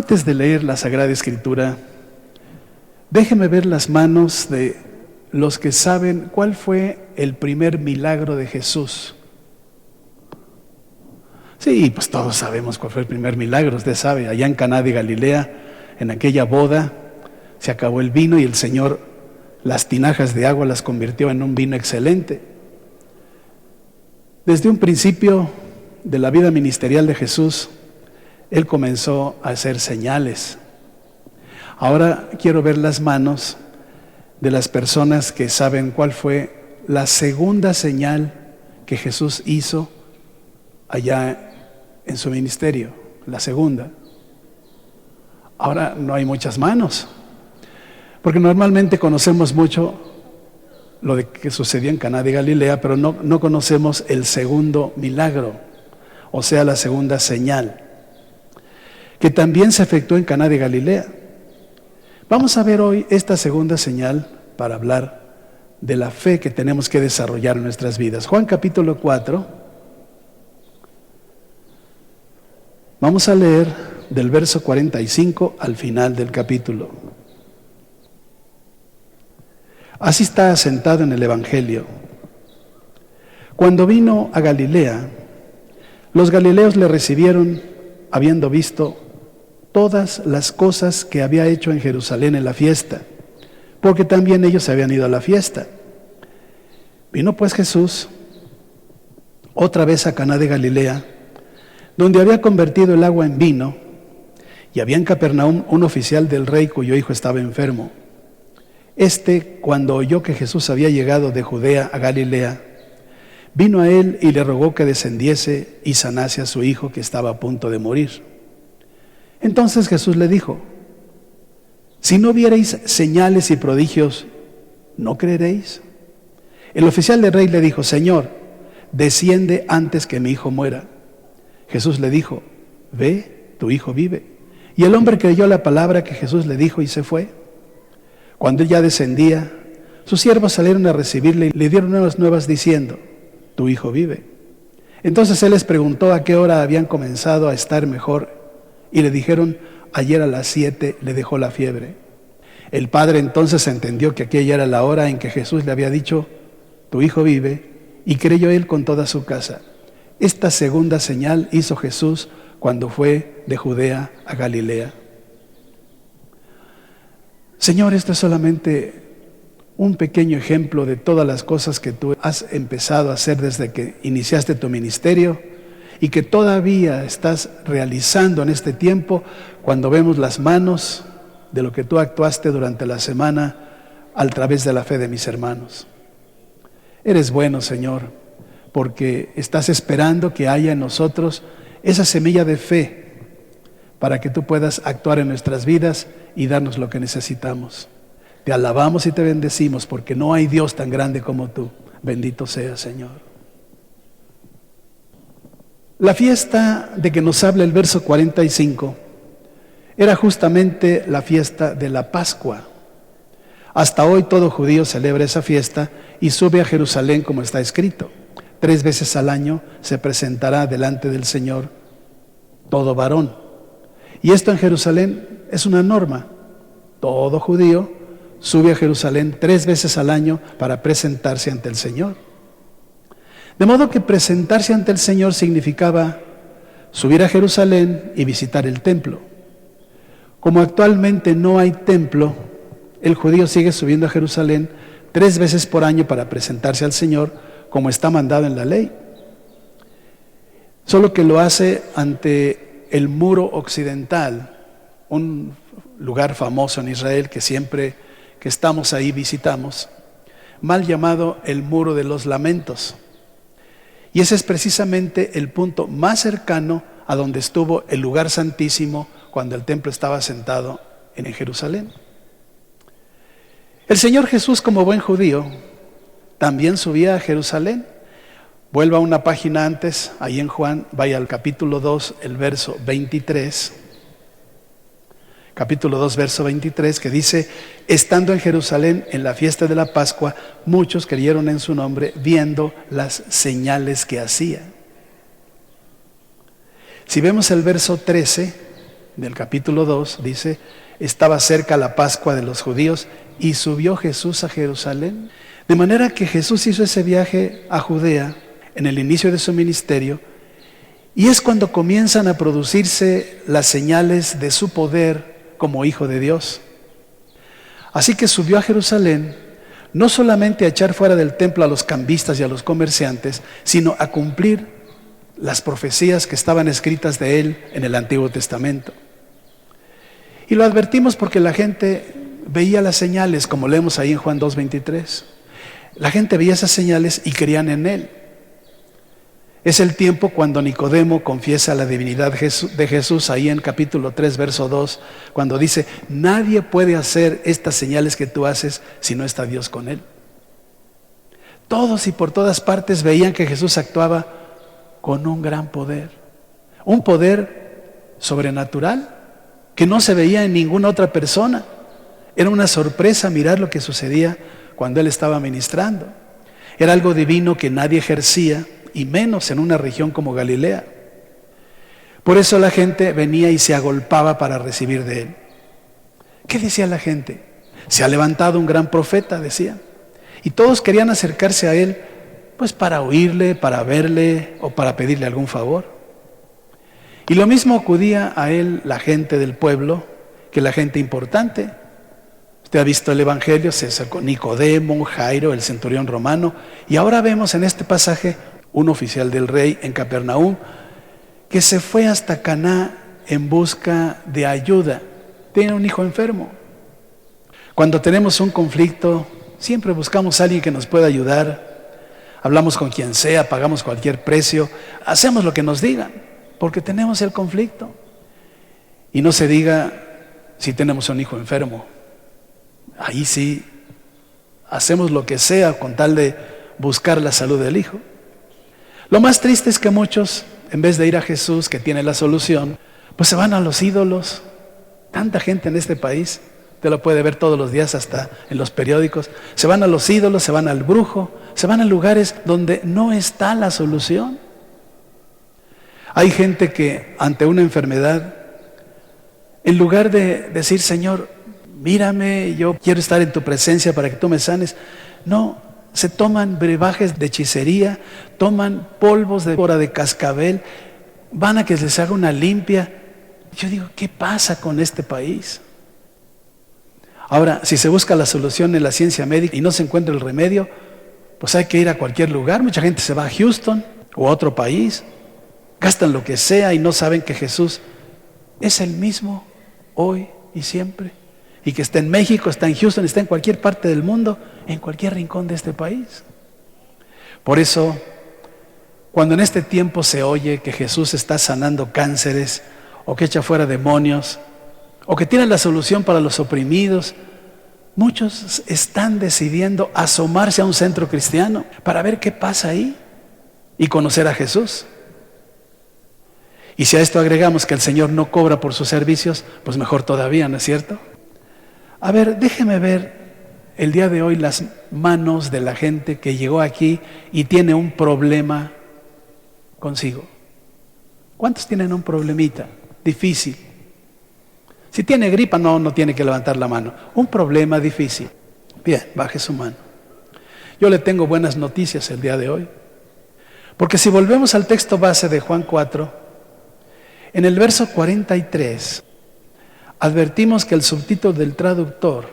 Antes de leer la Sagrada Escritura, déjeme ver las manos de los que saben cuál fue el primer milagro de Jesús. Sí, pues todos sabemos cuál fue el primer milagro. Usted sabe, allá en Caná de Galilea, en aquella boda, se acabó el vino y el Señor las tinajas de agua las convirtió en un vino excelente. Desde un principio de la vida ministerial de Jesús, Él comenzó a hacer señales. Ahora quiero ver las manos de las personas que saben cuál fue la segunda señal que Jesús hizo allá en su ministerio, la segunda. Ahora no hay muchas manos, porque normalmente conocemos mucho lo de que sucedió en Caná de Galilea, pero no conocemos el segundo milagro, o sea, la segunda señal, que también se efectuó en Caná de Galilea. Vamos a ver hoy esta segunda señal para hablar de la fe que tenemos que desarrollar en nuestras vidas. Juan capítulo 4. Vamos a leer del verso 45 al final del capítulo. Así está asentado en el Evangelio. Cuando vino a Galilea, los galileos le recibieron habiendo visto todas las cosas que había hecho en Jerusalén en la fiesta, porque también ellos habían ido a la fiesta. Vino pues Jesús otra vez a Caná de Galilea, donde había convertido el agua en vino, y había en Capernaum un oficial del rey cuyo hijo estaba enfermo. Cuando oyó que Jesús había llegado de Judea a Galilea, vino a él y le rogó que descendiese y sanase a su hijo que estaba a punto de morir. Entonces Jesús le dijo: si no viereis señales y prodigios, ¿no creeréis? El oficial del rey le dijo: Señor, desciende antes que mi hijo muera. Jesús le dijo: ve, tu hijo vive. Y el hombre creyó la palabra que Jesús le dijo y se fue. Cuando él ya descendía, sus siervos salieron a recibirle y le dieron nuevas diciendo: tu hijo vive. Entonces él les preguntó a qué hora habían comenzado a estar mejor, y le dijeron: ayer a las 7 le dejó la fiebre. El padre entonces entendió que aquella era la hora en que Jesús le había dicho: tu hijo vive, y creyó él con toda su casa. Esta segunda señal hizo Jesús cuando fue de Judea a Galilea. Señor, esto es solamente un pequeño ejemplo de todas las cosas que tú has empezado a hacer desde que iniciaste tu ministerio y que todavía estás realizando en este tiempo, cuando vemos las manos de lo que tú actuaste durante la semana a través de la fe de mis hermanos. Eres bueno, Señor, porque estás esperando que haya en nosotros esa semilla de fe para que tú puedas actuar en nuestras vidas y darnos lo que necesitamos. Te alabamos y te bendecimos porque no hay Dios tan grande como tú. Bendito seas, Señor. La fiesta de que nos habla el verso 45 era justamente la fiesta de la Pascua. Hasta hoy todo judío celebra esa fiesta y sube a Jerusalén como está escrito. 3 veces al año se presentará delante del Señor todo varón. Y esto en Jerusalén es una norma. Todo judío sube a Jerusalén 3 veces al año para presentarse ante el Señor. De modo que presentarse ante el Señor significaba subir a Jerusalén y visitar el templo. Como actualmente no hay templo, el judío sigue subiendo a Jerusalén 3 veces por año para presentarse al Señor, como está mandado en la ley. Solo que lo hace ante el muro occidental, un lugar famoso en Israel que siempre que estamos ahí visitamos, mal llamado el Muro de los Lamentos. Y ese es precisamente el punto más cercano a donde estuvo el lugar santísimo cuando el templo estaba asentado en Jerusalén. El Señor Jesús, como buen judío, también subía a Jerusalén. Vuelva una página antes, ahí en Juan, vaya al capítulo 2, el verso 23. Capítulo 2, verso 23, que dice: estando en Jerusalén en la fiesta de la Pascua, muchos creyeron en su nombre, viendo las señales que hacía. Si vemos el verso 13, del capítulo 2, dice, estaba cerca la Pascua de los judíos y subió Jesús a Jerusalén. De manera que Jesús hizo ese viaje a Judea en el inicio de su ministerio, y es cuando comienzan a producirse las señales de su poder como Hijo de Dios. Así que subió a Jerusalén, no solamente a echar fuera del templo a los cambistas y a los comerciantes, sino a cumplir las profecías que estaban escritas de él en el Antiguo Testamento. Y lo advertimos porque la gente veía las señales, como leemos ahí en Juan 2:23. La gente veía esas señales y creían en él. Es el tiempo cuando Nicodemo confiesa la divinidad de Jesús, ahí en capítulo 3, verso 2, cuando dice, nadie puede hacer estas señales que tú haces si no está Dios con él. Todos y por todas partes veían que Jesús actuaba con un gran poder, un poder sobrenatural que no se veía en ninguna otra persona. Era una sorpresa mirar lo que sucedía cuando él estaba ministrando. Era algo divino que nadie ejercía, y menos en una región como Galilea. Por eso la gente venía y se agolpaba para recibir de él. ¿Qué decía la gente? Se ha levantado un gran profeta, decían. Y todos querían acercarse a él, pues para oírle, para verle o para pedirle algún favor. Y lo mismo acudía a él la gente del pueblo que la gente importante. Usted ha visto el Evangelio, se acercó Nicodemo, Jairo, el centurión romano, y ahora vemos en este pasaje un oficial del rey en Capernaum que se fue hasta Caná en busca de ayuda. Tiene un hijo enfermo. Cuando tenemos un conflicto, siempre buscamos a alguien que nos pueda ayudar. Hablamos con quien sea, pagamos cualquier precio, hacemos lo que nos digan, porque tenemos el conflicto. Y no se diga si tenemos un hijo enfermo. Ahí sí, hacemos lo que sea con tal de buscar la salud del hijo. Lo más triste es que muchos, en vez de ir a Jesús, que tiene la solución, pues se van a los ídolos. Tanta gente en este país, usted lo puede ver todos los días hasta en los periódicos, se van a los ídolos, se van al brujo, se van a lugares donde no está la solución. Hay gente que ante una enfermedad, en lugar de decir, Señor, mírame, yo quiero estar en tu presencia para que tú me sanes, no, se toman brebajes de hechicería, toman polvos de víbora de cascabel, van a que les haga una limpia. Yo digo, ¿qué pasa con este país? Ahora, si se busca la solución en la ciencia médica y no se encuentra el remedio, pues hay que ir a cualquier lugar. Mucha gente se va a Houston o a otro país, gastan lo que sea y no saben que Jesús es el mismo hoy y siempre. Y que está en México, está en Houston, está en cualquier parte del mundo, en cualquier rincón de este país. Por eso, cuando en este tiempo se oye que Jesús está sanando cánceres, o que echa fuera demonios, o que tiene la solución para los oprimidos, muchos están decidiendo asomarse a un centro cristiano para ver qué pasa ahí y conocer a Jesús. Y si a esto agregamos que el Señor no cobra por sus servicios, pues mejor todavía, ¿no es cierto? A ver, déjeme ver el día de hoy las manos de la gente que llegó aquí y tiene un problema consigo. ¿Cuántos tienen un problemita difícil? Si tiene gripa, no tiene que levantar la mano. Un problema difícil. Bien, baje su mano. Yo le tengo buenas noticias el día de hoy. Porque si volvemos al texto base de Juan 4, en el verso 43, advertimos que el subtítulo del traductor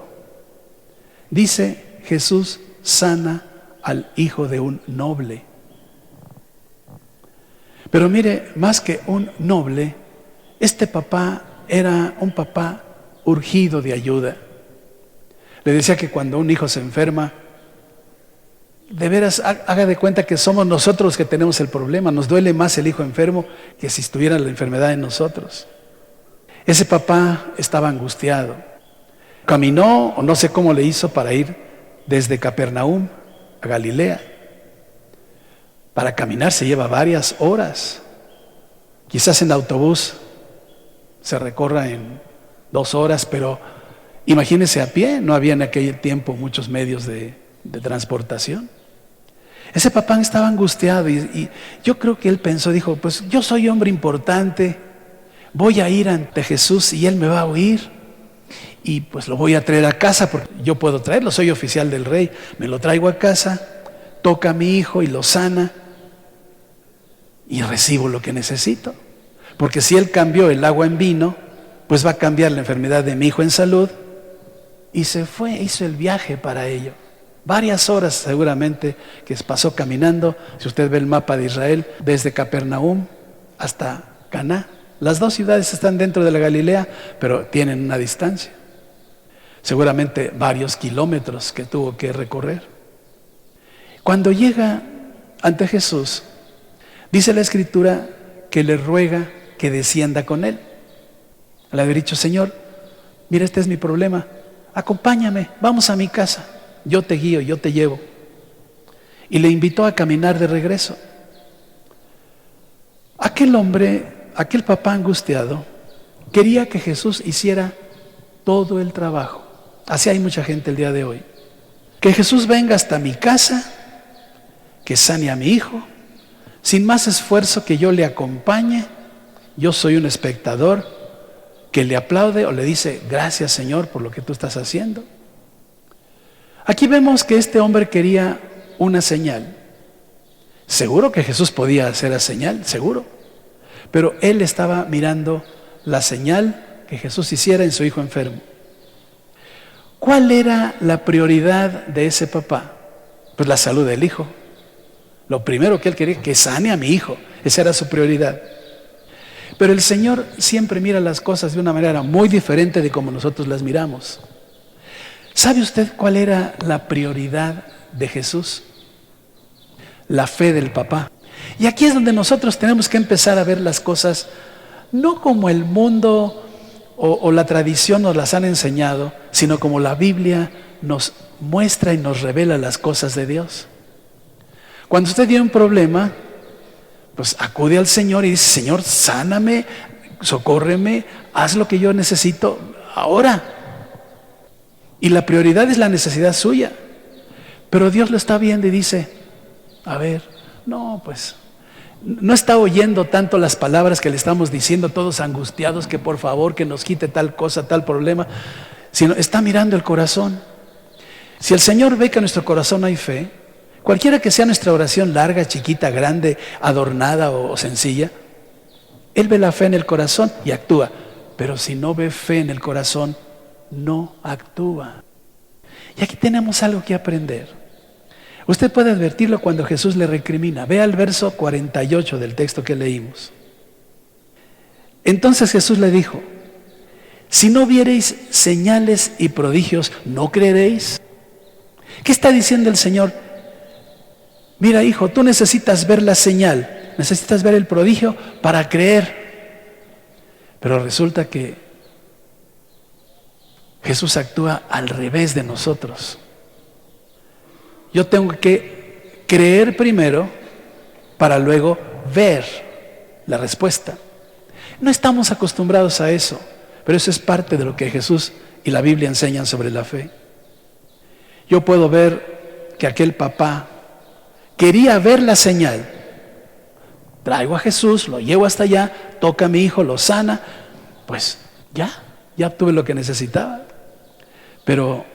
dice, Jesús sana al hijo de un noble. Pero mire, más que un noble, este papá era un papá urgido de ayuda. Le decía que cuando un hijo se enferma, de veras haga de cuenta que somos nosotros los que tenemos el problema. Nos duele más el hijo enfermo que si estuviera la enfermedad en nosotros. Ese papá estaba angustiado. Caminó, o no sé cómo le hizo, para ir desde Capernaum a Galilea. Para caminar se lleva varias horas. Quizás en autobús se recorra en 2 horas, pero imagínese a pie. No había en aquel tiempo muchos medios de transportación. Ese papá estaba angustiado y yo creo que él pensó, dijo, pues yo soy hombre importante, voy a ir ante Jesús y Él me va a oír. Y pues lo voy a traer a casa, porque yo puedo traerlo, soy oficial del rey. Me lo traigo a casa, toca a mi hijo y lo sana. Y recibo lo que necesito. Porque si Él cambió el agua en vino, pues va a cambiar la enfermedad de mi hijo en salud. Y se fue, hizo el viaje para ello. Varias horas seguramente que pasó caminando. Si usted ve el mapa de Israel, desde Capernaum hasta Caná. Las dos ciudades están dentro de la Galilea, pero tienen una distancia. Seguramente varios kilómetros que tuvo que recorrer. Cuando llega ante Jesús, dice la Escritura que le ruega que descienda con él. Le había dicho: Señor, mira, este es mi problema, acompáñame, vamos a mi casa, yo te guío, yo te llevo. Y le invitó a caminar de regreso. Aquel hombre, aquel papá angustiado, quería que Jesús hiciera todo el trabajo. Así hay mucha gente el día de hoy. Que Jesús venga hasta mi casa, que sane a mi hijo, sin más esfuerzo, que yo le acompañe. Yo soy un espectador que le aplaude o le dice: gracias, Señor, por lo que tú estás haciendo. Aquí vemos que este hombre quería una señal. Seguro que Jesús podía hacer la señal, seguro. Pero él estaba mirando la señal que Jesús hiciera en su hijo enfermo. ¿Cuál era la prioridad de ese papá? Pues la salud del hijo. Lo primero que él quería, que sane a mi hijo. Esa era su prioridad. Pero el Señor siempre mira las cosas de una manera muy diferente de como nosotros las miramos. ¿Sabe usted cuál era la prioridad de Jesús? La fe del papá. Y aquí es donde nosotros tenemos que empezar a ver las cosas no como el mundo o la tradición nos las han enseñado, sino como la Biblia nos muestra y nos revela las cosas de Dios. Cuando usted tiene un problema, pues acude al Señor y dice: Señor, sáname, socórreme, haz lo que yo necesito ahora. Y la prioridad es la necesidad suya. Pero Dios lo está viendo y dice: a ver, no, pues no está oyendo tanto las palabras que le estamos diciendo todos angustiados, que por favor que nos quite tal cosa, tal problema, sino está mirando el corazón. Si el Señor ve que en nuestro corazón hay fe, cualquiera que sea nuestra oración, larga, chiquita, grande, adornada o sencilla, Él ve la fe en el corazón y actúa. Pero si no ve fe en el corazón, no actúa. Y aquí tenemos algo que aprender. Usted puede advertirlo cuando Jesús le recrimina. Vea el verso 48 del texto que leímos. Entonces Jesús le dijo: si no viereis señales y prodigios, ¿no creeréis? ¿Qué está diciendo el Señor? Mira, hijo, tú necesitas ver la señal, necesitas ver el prodigio para creer. Pero resulta que Jesús actúa al revés de nosotros. Yo tengo que creer primero para luego ver la respuesta. No estamos acostumbrados a eso, pero eso es parte de lo que Jesús y la Biblia enseñan sobre la fe. Yo puedo ver que aquel papá quería ver la señal. Traigo a Jesús, lo llevo hasta allá, toca a mi hijo, lo sana, pues ya obtuve lo que necesitaba. Pero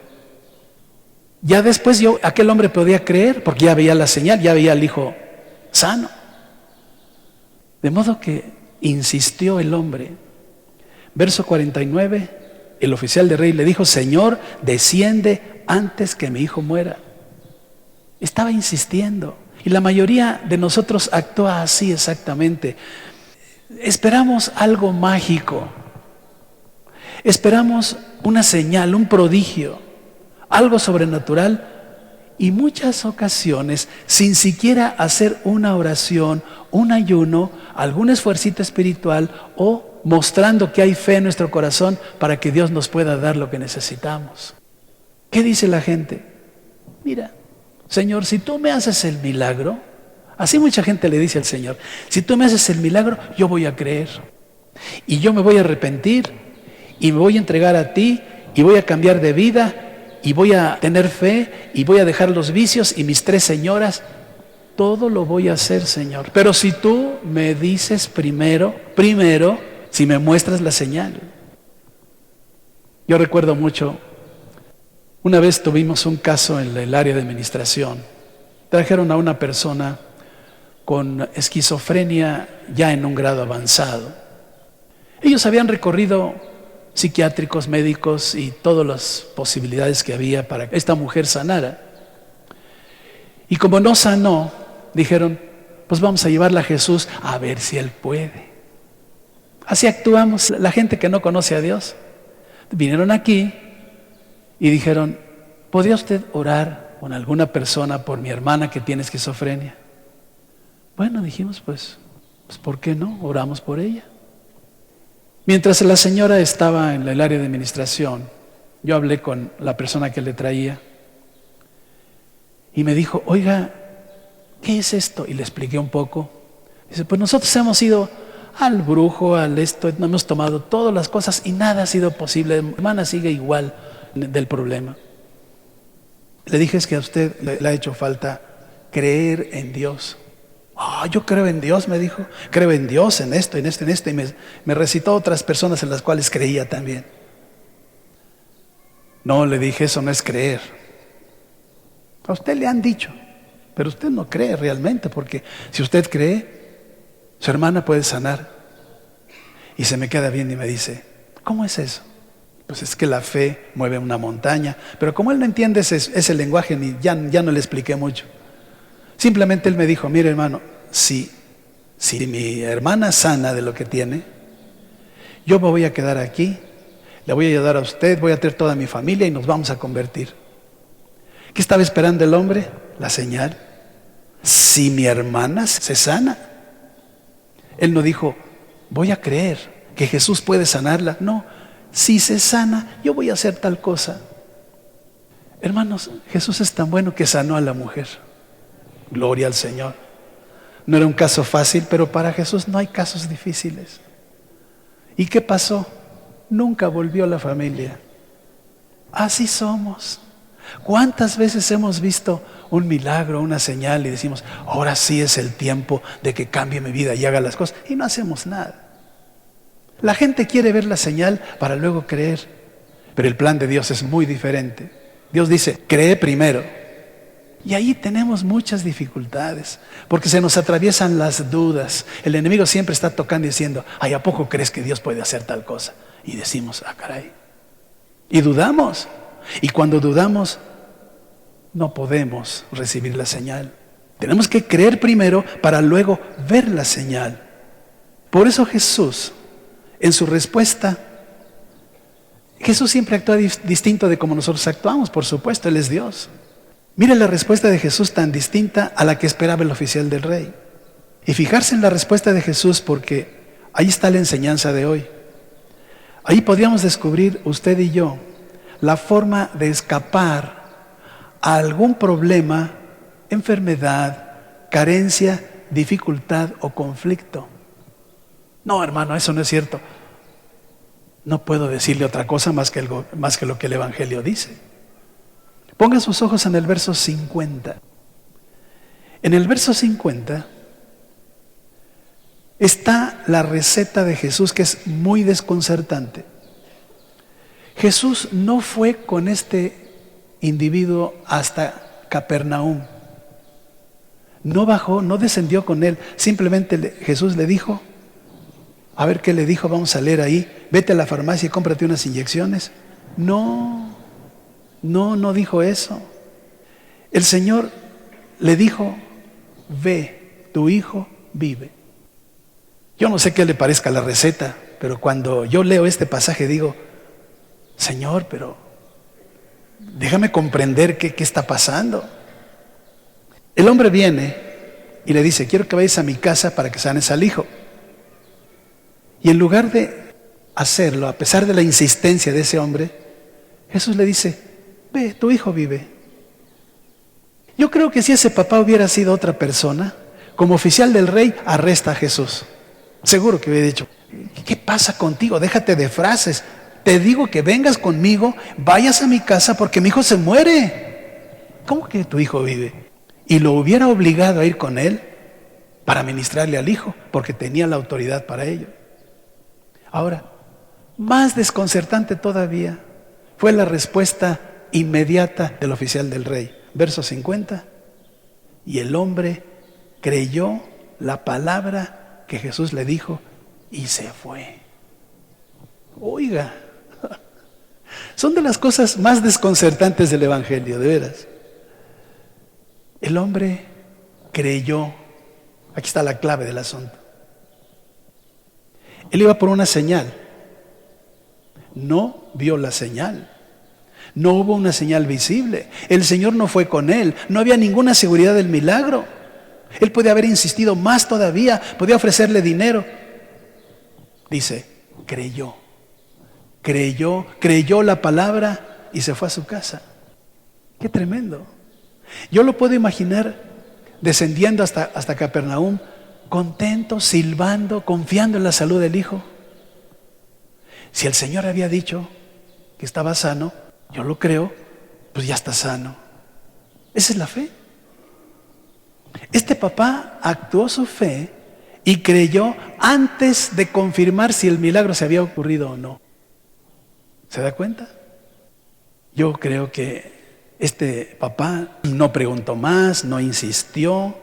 ya después aquel hombre podía creer, porque ya veía la señal, ya veía al hijo sano. De modo que insistió el hombre. Verso 49, el oficial del rey le dijo: Señor, desciende antes que mi hijo muera. Estaba insistiendo. Y la mayoría de nosotros actúa así exactamente. Esperamos algo mágico. Esperamos una señal, un prodigio, algo sobrenatural. Y muchas ocasiones, sin siquiera hacer una oración, un ayuno, algún esfuercito espiritual o mostrando que hay fe en nuestro corazón para que Dios nos pueda dar lo que necesitamos. ¿Qué dice la gente? Mira, Señor, si tú me haces el milagro, así mucha gente le dice al Señor: si tú me haces el milagro, yo voy a creer. Y yo me voy a arrepentir y me voy a entregar a ti y voy a cambiar de vida y voy a tener fe y voy a dejar los vicios y mis 3 señoras. Todo lo voy a hacer, Señor. Pero si tú me dices primero, si me muestras la señal. Yo recuerdo mucho, una vez tuvimos un caso en el área de administración. Trajeron a una persona con esquizofrenia ya en un grado avanzado. Ellos habían recorrido psiquiátricos, médicos y todas las posibilidades que había para que esta mujer sanara. Y como no sanó, dijeron, pues vamos a llevarla a Jesús a ver si Él puede. Así actuamos la gente que no conoce a Dios. Vinieron aquí y dijeron, ¿podría usted orar con alguna persona por mi hermana que tiene esquizofrenia? Bueno, dijimos, pues ¿por qué no? Oramos por ella. Mientras la señora estaba en el área de administración, yo hablé con la persona que le traía y me dijo, oiga, ¿qué es esto? Y le expliqué un poco. Dice, pues nosotros hemos ido al brujo, al esto, hemos tomado todas las cosas y nada ha sido posible. Mi hermana sigue igual del problema. Le dije, es que a usted le ha hecho falta creer en Dios. Yo creo en Dios, me dijo. Creo en Dios, en esto, en esto, en esto. Y me recitó otras personas en las cuales creía también. No, le dije, eso no es creer. A usted le han dicho, pero usted no cree realmente, porque si usted cree, su hermana puede sanar. Y se me queda bien y me dice, ¿cómo es eso? Pues es que la fe mueve una montaña. Pero como él no entiende ese lenguaje, ya no le expliqué mucho. Simplemente él me dijo, mire hermano, si mi hermana sana de lo que tiene, yo me voy a quedar aquí, le voy a ayudar a usted, voy a traer toda mi familia y nos vamos a convertir. ¿Qué estaba esperando el hombre? La señal. Si mi hermana se sana. Él no dijo, voy a creer que Jesús puede sanarla. No, si se sana, yo voy a hacer tal cosa. Hermanos, Jesús es tan bueno que sanó a la mujer. Gloria al Señor. No era un caso fácil, pero para Jesús no hay casos difíciles. ¿Y qué pasó? Nunca volvió la familia. Así somos. ¿Cuántas veces hemos visto un milagro, una señal y decimos, ahora sí es el tiempo de que cambie mi vida y haga las cosas? Y no hacemos nada. La gente quiere ver la señal para luego creer, pero el plan de Dios es muy diferente. Dios dice, cree primero. Y ahí tenemos muchas dificultades, porque se nos atraviesan las dudas. El enemigo siempre está tocando y diciendo, ay, ¿a poco crees que Dios puede hacer tal cosa? Y decimos, caray. Y dudamos. Y cuando dudamos, no podemos recibir la señal. Tenemos que creer primero para luego ver la señal. Por eso Jesús, en su respuesta, Jesús siempre actúa distinto de como nosotros actuamos, por supuesto, Él es Dios. Mire la respuesta de Jesús tan distinta a la que esperaba el oficial del rey. Y fijarse en la respuesta de Jesús porque ahí está la enseñanza de hoy. Ahí podríamos descubrir usted y yo la forma de escapar a algún problema, enfermedad, carencia, dificultad o conflicto. No, hermano, eso no es cierto. No puedo decirle otra cosa más que lo que el Evangelio dice. Ponga sus ojos en el verso 50. En el verso 50 está la receta de Jesús, que es muy desconcertante. Jesús no fue con este individuo hasta Capernaum. No bajó, no descendió con él. Simplemente Jesús le dijo, a ver qué le dijo, vamos a leer ahí. Vete a la farmacia y cómprate unas inyecciones. No dijo eso. El Señor le dijo, ve, tu hijo vive. Yo no sé qué le parezca la receta, pero cuando yo leo este pasaje digo, Señor, pero déjame comprender qué está pasando. El hombre viene y le dice, quiero que vayas a mi casa para que sanes al hijo. Y en lugar de hacerlo, a pesar de la insistencia de ese hombre, Jesús le dice, ve, tu hijo vive. Yo creo que si ese papá hubiera sido otra persona, como oficial del rey, arresta a Jesús. Seguro que hubiera dicho, ¿qué pasa contigo? Déjate de frases. Te digo que vengas conmigo, vayas a mi casa porque mi hijo se muere. ¿Cómo que tu hijo vive? Y lo hubiera obligado a ir con él para ministrarle al hijo, porque tenía la autoridad para ello. Ahora, más desconcertante todavía fue la respuesta inmediata del oficial del rey. Verso 50. Y el hombre creyó la palabra que Jesús le dijo y se fue. Oiga, son de las cosas más desconcertantes del Evangelio, de veras. El hombre creyó. Aquí está la clave del asunto. Él iba por una señal. No vio la señal. No hubo una señal visible. El Señor no fue con él. No había ninguna seguridad del milagro. Él podía haber insistido más todavía. Podía ofrecerle dinero. Dice, creyó. Creyó la palabra y se fue a su casa. Qué tremendo. Yo lo puedo imaginar descendiendo hasta Capernaum, contento, silbando, confiando en la salud del hijo. Si el Señor había dicho que estaba sano, yo lo creo, pues ya está sano. Esa es la fe. Este papá actuó su fe y creyó antes de confirmar si el milagro se había ocurrido o no. ¿Se da cuenta? Yo creo que este papá no preguntó más, no insistió,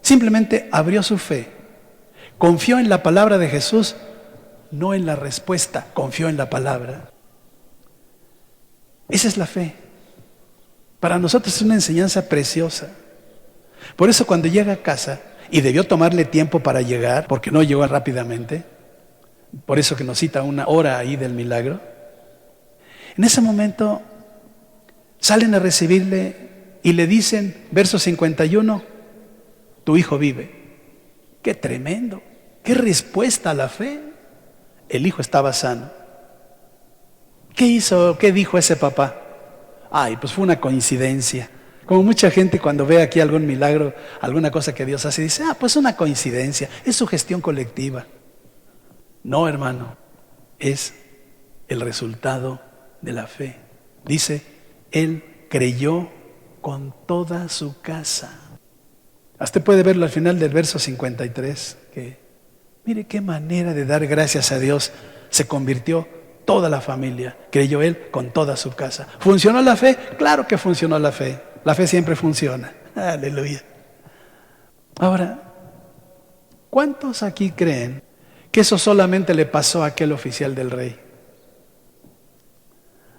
simplemente abrió su fe. Confió en la palabra de Jesús, no en la respuesta, confió en la palabra. Esa es la fe. Para nosotros es una enseñanza preciosa. Por eso cuando llega a casa, y debió tomarle tiempo para llegar, porque no llegó rápidamente, por eso que nos cita una hora ahí del milagro, en ese momento salen a recibirle y le dicen, verso 51, tu hijo vive. ¡Qué tremendo! ¡Qué respuesta a la fe! El hijo estaba sano. ¿Qué hizo? ¿Qué dijo ese papá? Ay, pues fue una coincidencia. Como mucha gente cuando ve aquí algún milagro, alguna cosa que Dios hace, dice, pues una coincidencia, es su gestión colectiva. No, hermano, es el resultado de la fe. Dice, él creyó con toda su casa. Usted puede verlo al final del verso 53, que mire qué manera de dar gracias a Dios. Se convirtió toda la familia, creyó él con toda su casa. ¿Funcionó la fe? Claro que funcionó la fe. La fe siempre funciona. Aleluya. Ahora, ¿cuántos aquí creen que eso solamente le pasó a aquel oficial del rey?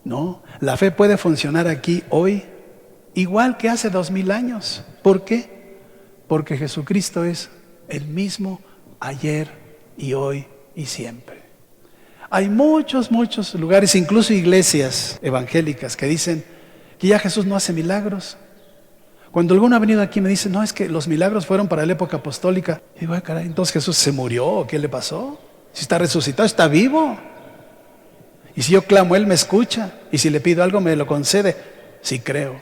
No, la fe puede funcionar aquí hoy, igual que hace 2000 años. ¿Por qué? Porque Jesucristo es el mismo ayer y hoy y siempre. Hay muchos lugares, incluso iglesias evangélicas, que dicen que ya Jesús no hace milagros. Cuando alguno ha venido aquí y me dice, no, es que los milagros fueron para la época apostólica. Y digo, caray, entonces Jesús se murió, ¿o qué le pasó? Si está resucitado, está vivo. Y si yo clamo, Él me escucha. Y si le pido algo, me lo concede. Sí creo.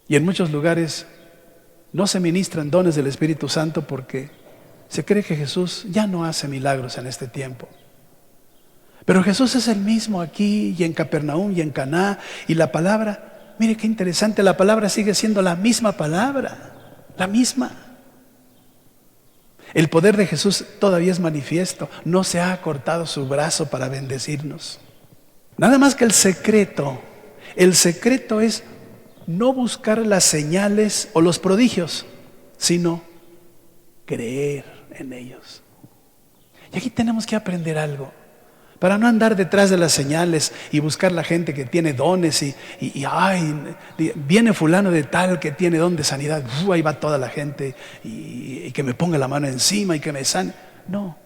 Y en muchos lugares no se ministran dones del Espíritu Santo porque se cree que Jesús ya no hace milagros en este tiempo. Pero Jesús es el mismo aquí y en Capernaum y en Caná. Y la palabra, mire qué interesante, la palabra sigue siendo la misma palabra. La misma. El poder de Jesús todavía es manifiesto. No se ha cortado su brazo para bendecirnos. Nada más que el secreto es no buscar las señales o los prodigios, sino creer en ellos. Y aquí tenemos que aprender algo. Para no andar detrás de las señales y buscar la gente que tiene dones y viene fulano de tal que tiene don de sanidad, ahí va toda la gente y que me ponga la mano encima y que me sane. No,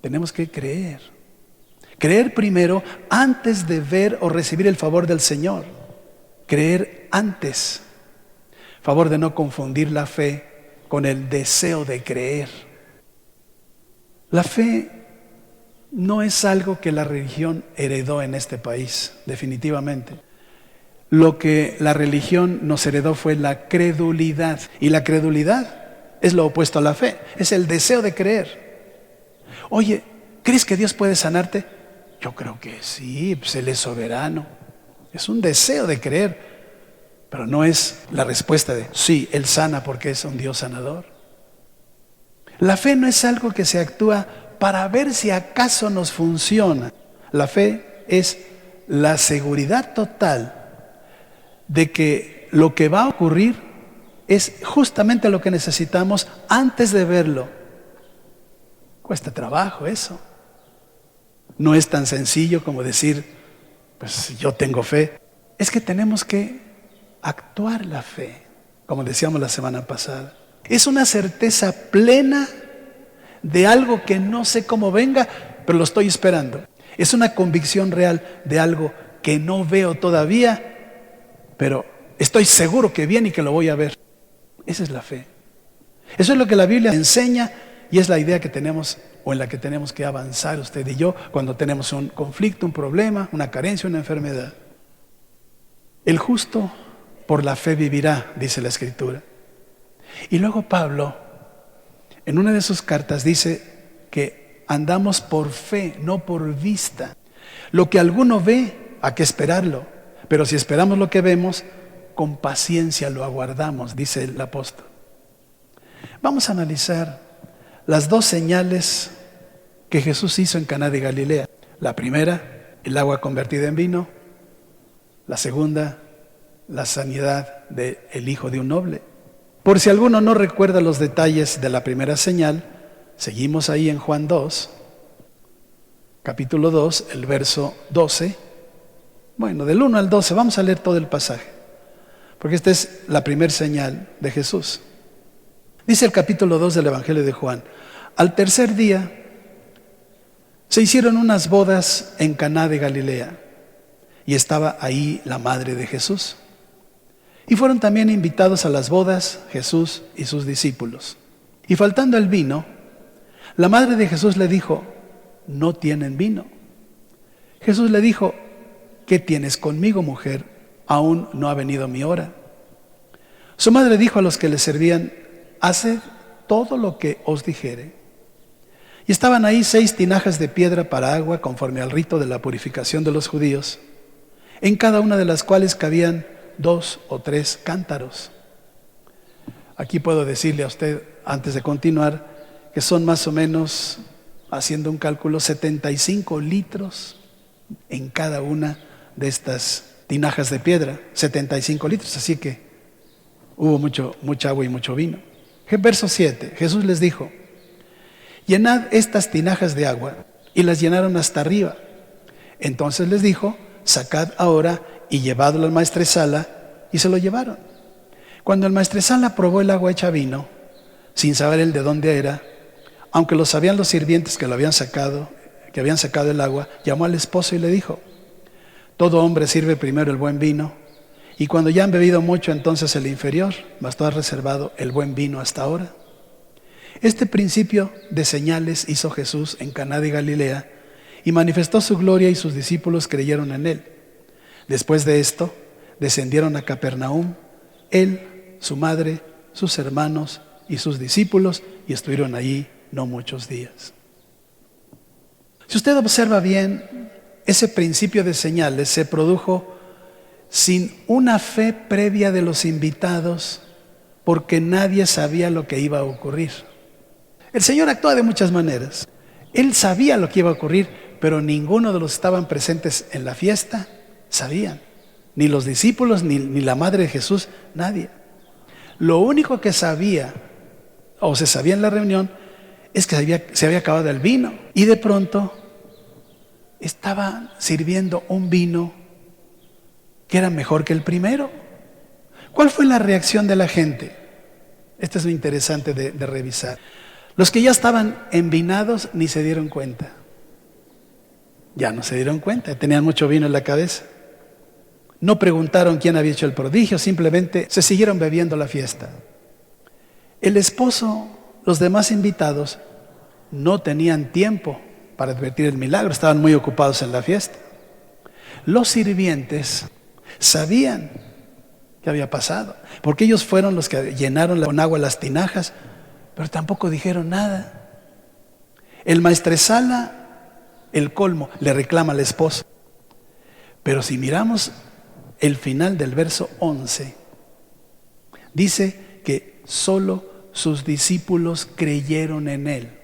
tenemos que creer. Creer primero antes de ver o recibir el favor del Señor. Creer antes. Favor de no confundir la fe con el deseo de creer. La fe no es algo que la religión heredó en este país, definitivamente. Lo que la religión nos heredó fue la credulidad. Y la credulidad es lo opuesto a la fe, es el deseo de creer. Oye, ¿crees que Dios puede sanarte? Yo creo que sí, pues Él es soberano. Es un deseo de creer, pero no es la respuesta de sí, Él sana porque es un Dios sanador. La fe no es algo que se actúa para ver si acaso nos funciona. La fe es la seguridad total de que lo que va a ocurrir es justamente lo que necesitamos antes de verlo. Cuesta trabajo eso. No es tan sencillo como decir, pues yo tengo fe. Es que tenemos que actuar la fe, como decíamos la semana pasada. Es una certeza plena de algo que no sé cómo venga, pero lo estoy esperando. Es una convicción real de algo que no veo todavía, pero estoy seguro que viene y que lo voy a ver. Esa es la fe. Eso es lo que la Biblia enseña y es la idea que tenemos o en la que tenemos que avanzar usted y yo cuando tenemos un conflicto, un problema, una carencia, una enfermedad. El justo por la fe vivirá, dice la Escritura. Y luego Pablo, en una de sus cartas, dice que andamos por fe, no por vista. Lo que alguno ve, hay que esperarlo. Pero si esperamos lo que vemos, con paciencia lo aguardamos, dice el apóstol. Vamos a analizar las dos señales que Jesús hizo en Caná de Galilea. La primera, el agua convertida en vino. La segunda, la sanidad del hijo de un noble. Por si alguno no recuerda los detalles de la primera señal, seguimos ahí en Juan 2, capítulo 2, el verso 12. Bueno, del 1 al 12, vamos a leer todo el pasaje, porque esta es la primera señal de Jesús. Dice el capítulo 2 del Evangelio de Juan: al tercer día se hicieron unas bodas en Caná de Galilea, y estaba ahí la madre de Jesús. Y fueron también invitados a las bodas Jesús y sus discípulos. Y faltando el vino, la madre de Jesús le dijo: no tienen vino. Jesús le dijo: ¿qué tienes conmigo, mujer? Aún no ha venido mi hora. Su madre dijo a los que le servían: haced todo lo que os dijere. Y estaban ahí 6 tinajas de piedra para agua, conforme al rito de la purificación de los judíos, en cada una de las cuales cabían 2 o 3 cántaros. Aquí puedo decirle a usted, antes de continuar, que son más o menos, haciendo un cálculo, 75 litros en cada una de estas tinajas de piedra. 75 litros, así que hubo mucha agua y mucho vino. Verso 7, Jesús les dijo: llenad estas tinajas de agua, y las llenaron hasta arriba. Entonces les dijo: sacad ahora y llevadlo al maestresala, y se lo llevaron. Cuando el maestresala probó el agua hecha vino, sin saber él de dónde era, aunque lo sabían los sirvientes que habían sacado el agua, llamó al esposo y le dijo: todo hombre sirve primero el buen vino, y cuando ya han bebido mucho, entonces el inferior, mas tú has reservado el buen vino hasta ahora. Este principio de señales hizo Jesús en Caná de Galilea, y manifestó su gloria, y sus discípulos creyeron en él. Después de esto, descendieron a Capernaum, él, su madre, sus hermanos y sus discípulos, y estuvieron allí no muchos días. Si usted observa bien, ese principio de señales se produjo sin una fe previa de los invitados, porque nadie sabía lo que iba a ocurrir. El Señor actúa de muchas maneras. Él sabía lo que iba a ocurrir, pero ninguno de los que estaban presentes en la fiesta sabían. Ni los discípulos, ni la madre de Jesús, nadie. Lo único que sabía, o se sabía en la reunión, es que se había acabado el vino. Y de pronto estaba sirviendo un vino que era mejor que el primero. ¿Cuál fue la reacción de la gente? Esto es lo interesante de revisar. Los que ya estaban envinados ni se dieron cuenta. Ya no se dieron cuenta, tenían mucho vino en la cabeza. No preguntaron quién había hecho el prodigio, simplemente se siguieron bebiendo la fiesta. El esposo, los demás invitados, no tenían tiempo para advertir el milagro, estaban muy ocupados en la fiesta. Los sirvientes sabían qué había pasado, porque ellos fueron los que llenaron con agua las tinajas, pero tampoco dijeron nada. El maestresala, el colmo, le reclama al esposo. Pero si miramos el final del verso 11, dice que solo sus discípulos creyeron en él.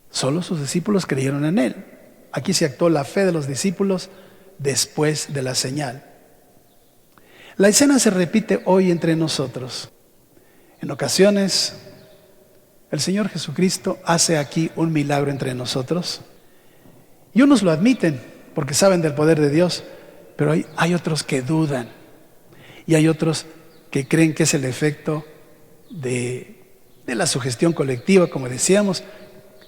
Solo sus discípulos creyeron en Él. Aquí se actuó la fe de los discípulos después de la señal. La escena se repite hoy entre nosotros. En ocasiones, el Señor Jesucristo hace aquí un milagro entre nosotros. Y unos lo admiten porque saben del poder de Dios, pero hay otros que dudan. Y hay otros que creen que es el efecto de la sugestión colectiva, como decíamos.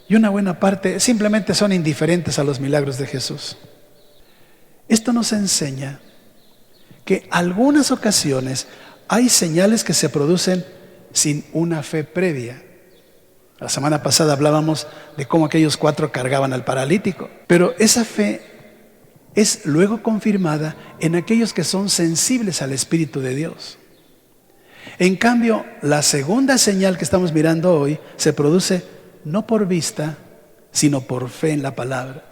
Y una buena parte simplemente son indiferentes a los milagros de Jesús. Esto nos enseña que algunas ocasiones hay señales que se producen sin una fe previa. La semana pasada hablábamos de cómo aquellos 4 cargaban al paralítico. Pero esa fe es luego confirmada en aquellos que son sensibles al Espíritu de Dios. En cambio, la segunda señal que estamos mirando hoy se produce no por vista, sino por fe en la palabra.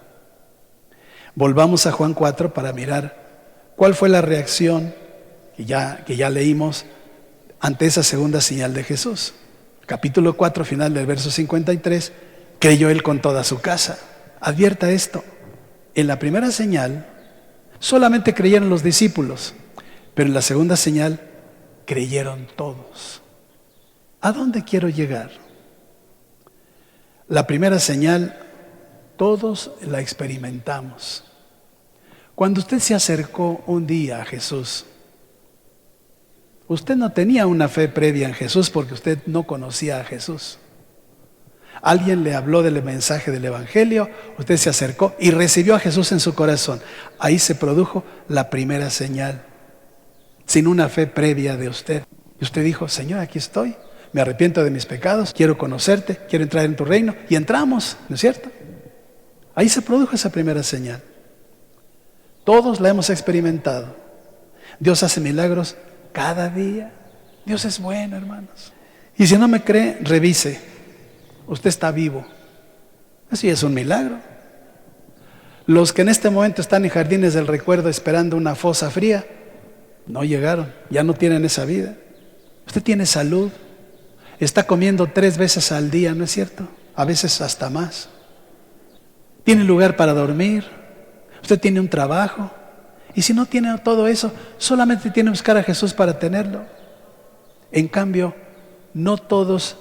Volvamos a Juan 4 para mirar cuál fue la reacción que ya leímos ante esa segunda señal de Jesús. Capítulo 4, final del verso 53, creyó él con toda su casa. Advierta esto, en la primera señal solamente creyeron los discípulos, pero en la segunda señal creyeron todos. ¿A dónde quiero llegar? La primera señal, todos la experimentamos. Cuando usted se acercó un día a Jesús, usted no tenía una fe previa en Jesús porque usted no conocía a Jesús. Alguien le habló del mensaje del Evangelio, usted se acercó y recibió a Jesús en su corazón. Ahí se produjo la primera señal, sin una fe previa de usted. Y usted dijo, Señor, aquí estoy, me arrepiento de mis pecados, quiero conocerte, quiero entrar en tu reino. Y entramos, ¿no es cierto? Ahí se produjo esa primera señal. Todos la hemos experimentado. Dios hace milagros cada día. Dios es bueno, hermanos. Y si no me cree, revise. Usted está vivo. Así es un milagro. Los que en este momento están en jardines del recuerdo esperando una fosa fría, no llegaron, ya no tienen esa vida. Usted tiene salud, está comiendo 3 veces al día, ¿no es cierto? A veces hasta más. Tiene lugar para dormir, usted tiene un trabajo. Y si no tiene todo eso, solamente tiene que buscar a Jesús para tenerlo. En cambio, no todos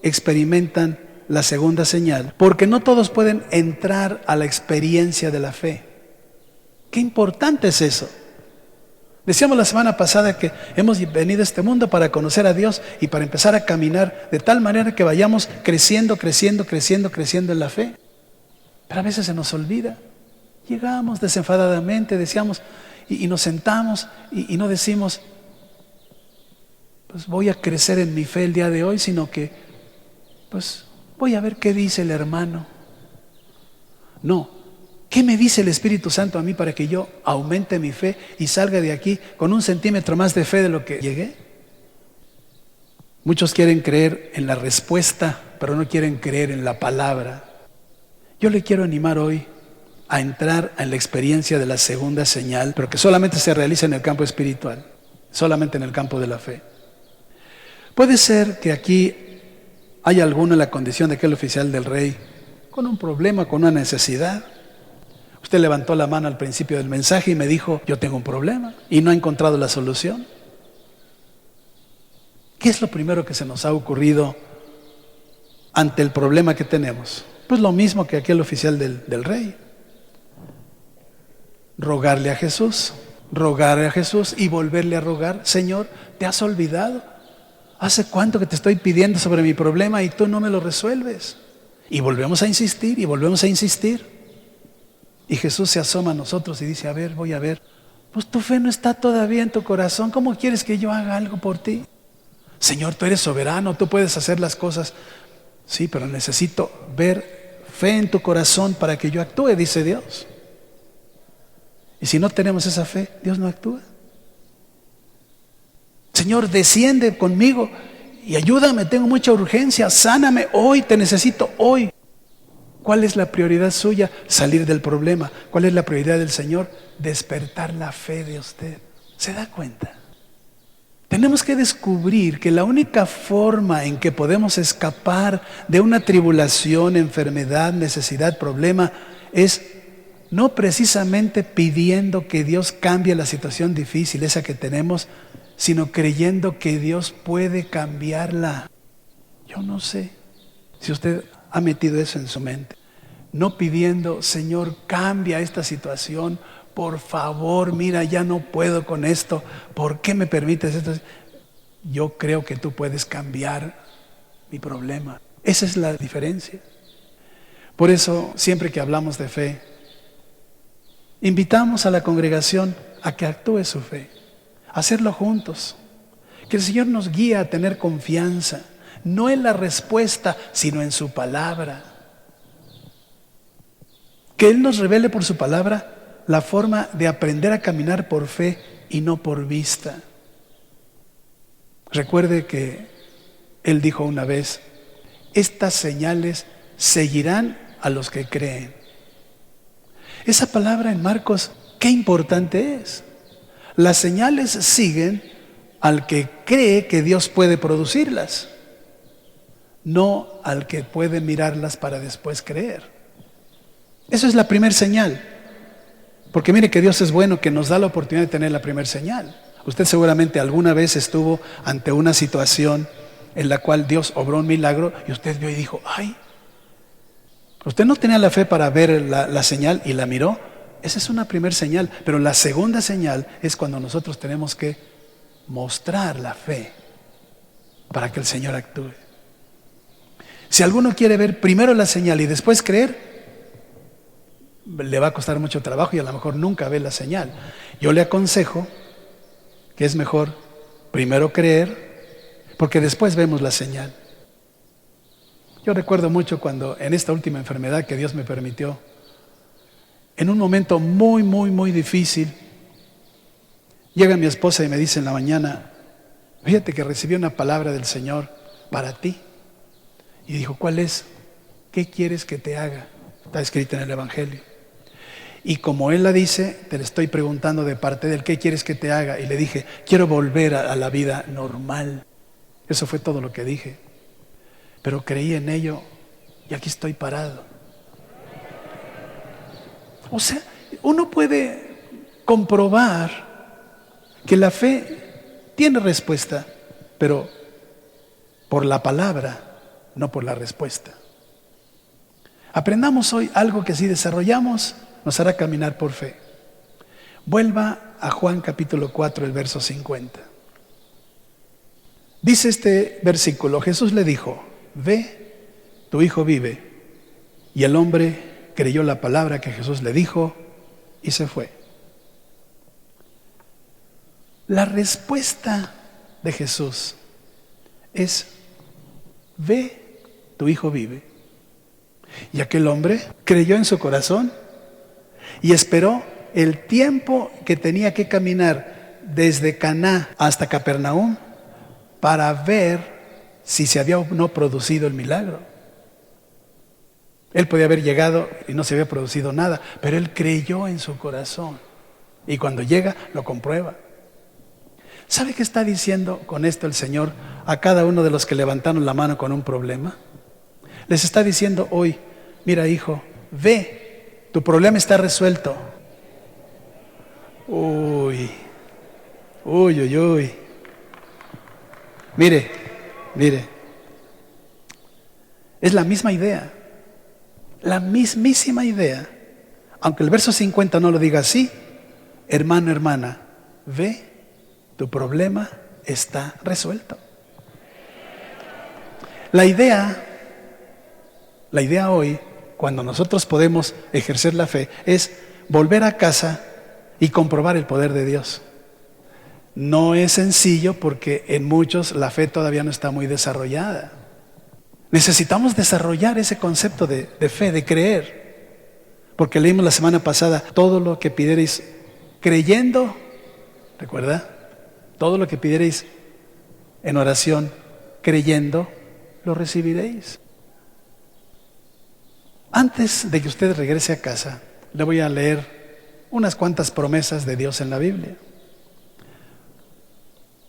experimentan la segunda señal, porque no todos pueden entrar a la experiencia de la fe. Qué importante es eso. Decíamos la semana pasada que hemos venido a este mundo para conocer a Dios y para empezar a caminar de tal manera que vayamos creciendo en la fe. Pero a veces se nos olvida. Llegamos desenfadadamente, decíamos, y nos sentamos y no decimos, pues voy a crecer en mi fe el día de hoy, sino que, pues voy a ver qué dice el hermano. No, ¿qué me dice el Espíritu Santo a mí para que yo aumente mi fe y salga de aquí con 1 centímetro más de fe de lo que llegué? Muchos quieren creer en la respuesta, pero no quieren creer en la palabra. Yo le quiero animar hoy a entrar en la experiencia de la segunda señal, pero que solamente se realiza en el campo espiritual, solamente en el campo de la fe. Puede ser que aquí haya alguno en la condición de aquel oficial del rey, con un problema, con una necesidad. Usted levantó la mano al principio del mensaje y me dijo, yo tengo un problema, y no ha encontrado la solución. ¿Qué es lo primero que se nos ha ocurrido ante el problema que tenemos? Pues lo mismo que aquel oficial del rey. Rogarle a Jesús y volverle a rogar. Señor, ¿te has olvidado? ¿Hace cuánto que te estoy pidiendo sobre mi problema y tú no me lo resuelves? Y volvemos a insistir y volvemos a insistir. Y Jesús se asoma a nosotros y dice, a ver, voy a ver. Pues tu fe no está todavía en tu corazón. ¿Cómo quieres que yo haga algo por ti? Señor, tú eres soberano, tú puedes hacer las cosas. Sí, pero necesito ver fe en tu corazón para que yo actúe, dice Dios. Y si no tenemos esa fe, Dios no actúa. Señor, desciende conmigo y ayúdame, tengo mucha urgencia, sáname hoy, te necesito hoy. ¿Cuál es la prioridad suya? Salir del problema. ¿Cuál es la prioridad del Señor? Despertar la fe de usted. ¿Se da cuenta? Tenemos que descubrir que la única forma en que podemos escapar de una tribulación, enfermedad, necesidad, problema, es no precisamente pidiendo que Dios cambie la situación difícil, esa que tenemos, sino creyendo que Dios puede cambiarla. Yo no sé si usted ha metido eso en su mente. No pidiendo, Señor, cambia esta situación, por favor, mira, ya no puedo con esto, ¿por qué me permites esto? Yo creo que tú puedes cambiar mi problema. Esa es la diferencia. Por eso, siempre que hablamos de fe, invitamos a la congregación a que actúe su fe, a hacerlo juntos. Que el Señor nos guíe a tener confianza, no en la respuesta, sino en su palabra. Que Él nos revele por su palabra la forma de aprender a caminar por fe y no por vista. Recuerde que Él dijo una vez, estas señales seguirán a los que creen. Esa palabra en Marcos, qué importante es. Las señales siguen al que cree que Dios puede producirlas, no al que puede mirarlas para después creer. Eso es la primera señal. Porque mire que Dios es bueno, que nos da la oportunidad de tener la primera señal. Usted seguramente alguna vez estuvo ante una situación en la cual Dios obró un milagro y usted vio y dijo, ¡ay! Usted no tenía la fe para ver la señal y la miró. Esa es una primera señal. Pero la segunda señal es cuando nosotros tenemos que mostrar la fe para que el Señor actúe. Si alguno quiere ver primero la señal y después creer, le va a costar mucho trabajo y a lo mejor nunca ve la señal. Yo le aconsejo que es mejor primero creer, porque después vemos la señal. Yo recuerdo mucho cuando en esta última enfermedad que Dios me permitió, en un momento muy, muy, muy difícil, llega mi esposa y me dice en la mañana, fíjate que recibí una palabra del Señor para ti. Y dijo, ¿cuál es? ¿Qué quieres que te haga? Está escrito en el Evangelio. Y como Él la dice, te le estoy preguntando de parte de Él, ¿qué quieres que te haga? Y le dije, quiero volver a la vida normal. Eso fue todo lo que dije. Pero creí en ello y aquí estoy parado. O sea, uno puede comprobar que la fe tiene respuesta, pero por la palabra, no por la respuesta. Aprendamos hoy algo que si desarrollamos nos hará caminar por fe. Vuelva a Juan capítulo 4, el verso 50. Dice este versículo, Jesús le dijo, ve, tu hijo vive. Y el hombre creyó la palabra que Jesús le dijo y se fue. La respuesta de Jesús es, ve, tu hijo vive. Y aquel hombre creyó en su corazón y esperó el tiempo que tenía que caminar desde Caná hasta Capernaum para ver si se había o no producido el milagro. Él podía haber llegado y no se había producido nada, pero él creyó en su corazón y cuando llega lo comprueba. ¿Sabe qué está diciendo con esto el Señor a cada uno de los que levantaron la mano con un problema? Les está diciendo hoy, mira hijo, ve, tu problema está resuelto. Uy. Mire, es la misma idea, la mismísima idea. Aunque el verso 50 no lo diga así, hermano, hermana, ve, tu problema está resuelto. La idea hoy, cuando nosotros podemos ejercer la fe, es volver a casa y comprobar el poder de Dios. No es sencillo porque en muchos la fe todavía no está muy desarrollada. Necesitamos desarrollar ese concepto de fe, de creer. Porque leímos la semana pasada, todo lo que pidierais creyendo, ¿recuerda? Todo lo que pidierais en oración creyendo, lo recibiréis. Antes de que usted regrese a casa, le voy a leer unas cuantas promesas de Dios en la Biblia.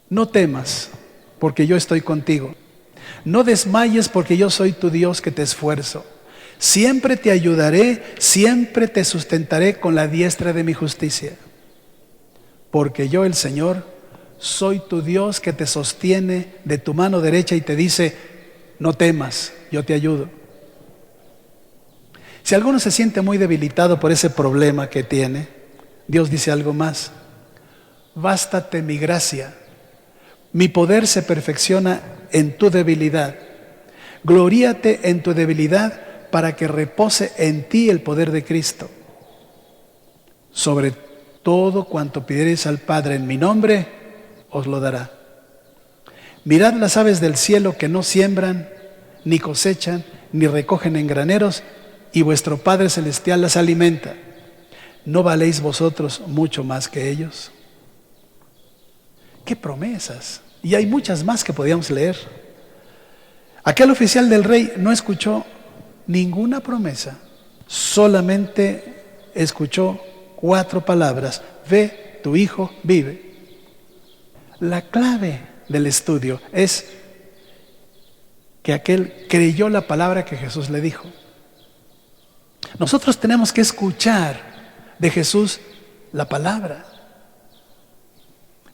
No temas, porque yo estoy contigo. No desmayes, porque yo soy tu Dios que te esfuerzo. Siempre te ayudaré, siempre te sustentaré con la diestra de mi justicia. Porque yo, el Señor, soy tu Dios que te sostiene de tu mano derecha y te dice, no temas, yo te ayudo. Si alguno se siente muy debilitado por ese problema que tiene, Dios dice algo más. Bástate mi gracia. Mi poder se perfecciona en tu debilidad. Gloríate en tu debilidad para que repose en ti el poder de Cristo. Sobre todo cuanto pidiereis al Padre en mi nombre, os lo dará. Mirad las aves del cielo que no siembran, ni cosechan, ni recogen en graneros, y vuestro Padre Celestial las alimenta. ¿No valéis vosotros mucho más que ellos? ¡Qué promesas! Y hay muchas más que podíamos leer. Aquel oficial del rey no escuchó ninguna promesa, solamente escuchó 4 palabras: ve, tu hijo vive. La clave del estudio es que aquel creyó la palabra que Jesús le dijo. Nosotros tenemos que escuchar de Jesús la palabra.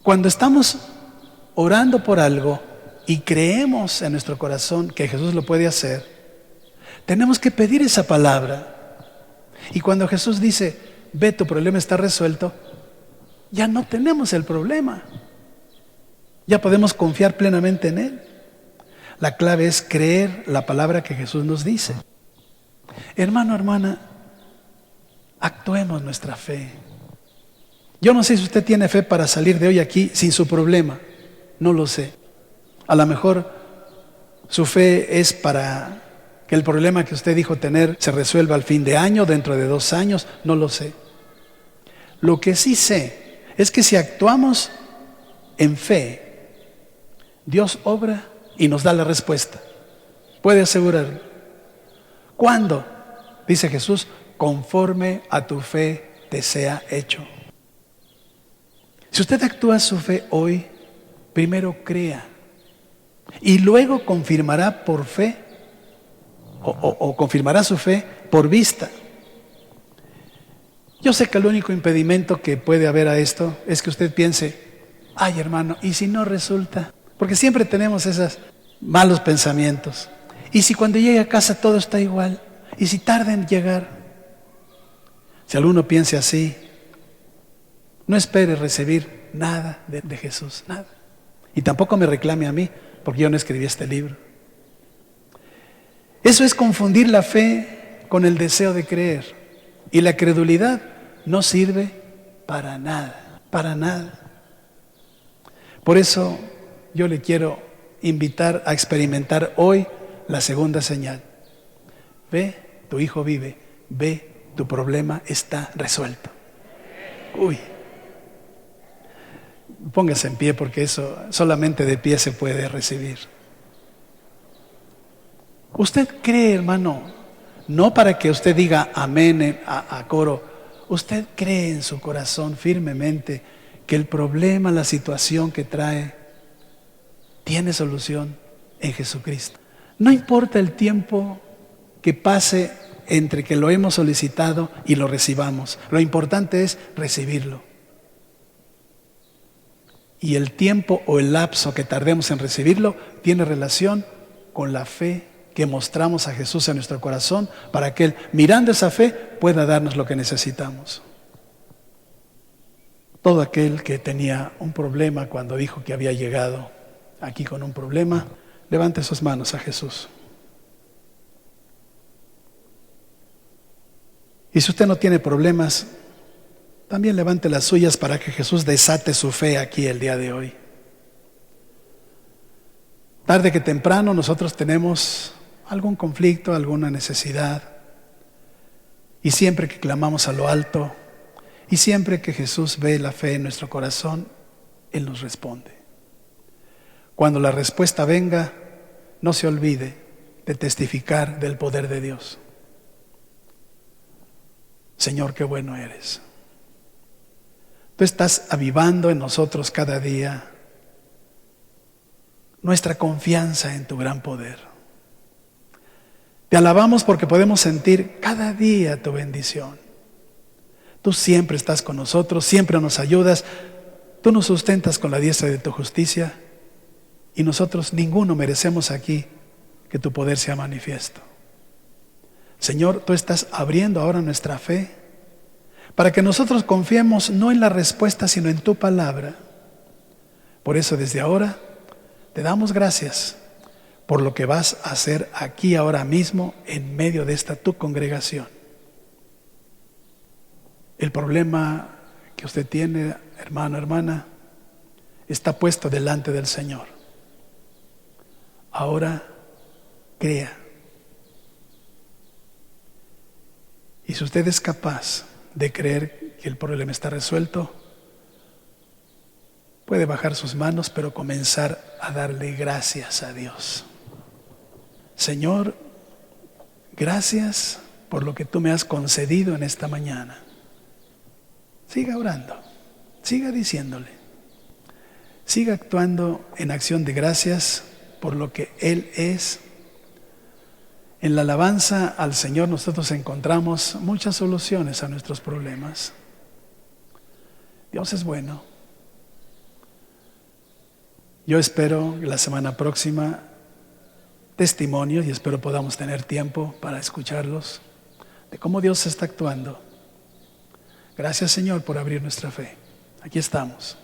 Cuando estamos orando por algo y creemos en nuestro corazón que Jesús lo puede hacer, tenemos que pedir esa palabra. Y cuando Jesús dice, ve, tu problema está resuelto, ya no tenemos el problema. Ya podemos confiar plenamente en Él. La clave es creer la palabra que Jesús nos dice. Hermano, hermana, actuemos nuestra fe. Yo no sé si usted tiene fe para salir de hoy aquí sin su problema. No lo sé. A lo mejor su fe es para que el problema que usted dijo tener se resuelva al fin de año, dentro de 2 años. No lo sé. Lo que sí sé es que si actuamos en fe, Dios obra y nos da la respuesta. Puede asegurarlo. ¿Cuándo? Dice Jesús, conforme a tu fe te sea hecho. Si usted actúa su fe hoy, primero crea y luego confirmará por fe o confirmará su fe por vista. Yo sé que el único impedimento que puede haber a esto es que usted piense, ay hermano, ¿y si no resulta? Porque siempre tenemos esos malos pensamientos. ¿Y si cuando llegue a casa todo está igual? ¿Y si tarda en llegar? Si alguno piense así, no espere recibir nada de Jesús, nada. Y tampoco me reclame a mí, porque yo no escribí este libro. Eso es confundir la fe con el deseo de creer. Y la credulidad no sirve para nada, para nada. Por eso yo le quiero invitar a experimentar hoy la segunda señal. Ve, tu hijo vive. Ve, tu problema está resuelto. Uy. Póngase en pie porque eso solamente de pie se puede recibir. Usted cree, hermano, no para que usted diga amén a coro. Usted cree en su corazón firmemente que el problema, la situación que trae, tiene solución en Jesucristo. No importa el tiempo que pase entre que lo hemos solicitado y lo recibamos. Lo importante es recibirlo. Y el tiempo o el lapso que tardemos en recibirlo tiene relación con la fe que mostramos a Jesús en nuestro corazón para que Él, mirando esa fe, pueda darnos lo que necesitamos. Todo aquel que tenía un problema cuando dijo que había llegado aquí con un problema, levante sus manos a Jesús. Y si usted no tiene problemas, también levante las suyas para que Jesús desate su fe aquí el día de hoy. Tarde que temprano nosotros tenemos algún conflicto, alguna necesidad. Y siempre que clamamos a lo alto, y siempre que Jesús ve la fe en nuestro corazón, Él nos responde. Cuando la respuesta venga, no se olvide de testificar del poder de Dios. Señor, qué bueno eres. Tú estás avivando en nosotros cada día nuestra confianza en tu gran poder. Te alabamos porque podemos sentir cada día tu bendición. Tú siempre estás con nosotros, siempre nos ayudas. Tú nos sustentas con la diestra de tu justicia y nosotros ninguno merecemos aquí que tu poder sea manifiesto. Señor, tú estás abriendo ahora nuestra fe para que nosotros confiemos no en la respuesta, sino en tu palabra. Por eso desde ahora te damos gracias por lo que vas a hacer aquí ahora mismo en medio de esta tu congregación. El problema que usted tiene, hermano, hermana, está puesto delante del Señor. Ahora crea. Y si usted es capaz de creer que el problema está resuelto, puede bajar sus manos, pero comenzar a darle gracias a Dios. Señor, gracias por lo que tú me has concedido en esta mañana. Siga orando, siga diciéndole, siga actuando en acción de gracias por lo que Él es. En la alabanza al Señor nosotros encontramos muchas soluciones a nuestros problemas. Dios es bueno. Yo espero la semana próxima testimonios y espero podamos tener tiempo para escucharlos de cómo Dios está actuando. Gracias, Señor, por abrir nuestra fe. Aquí estamos.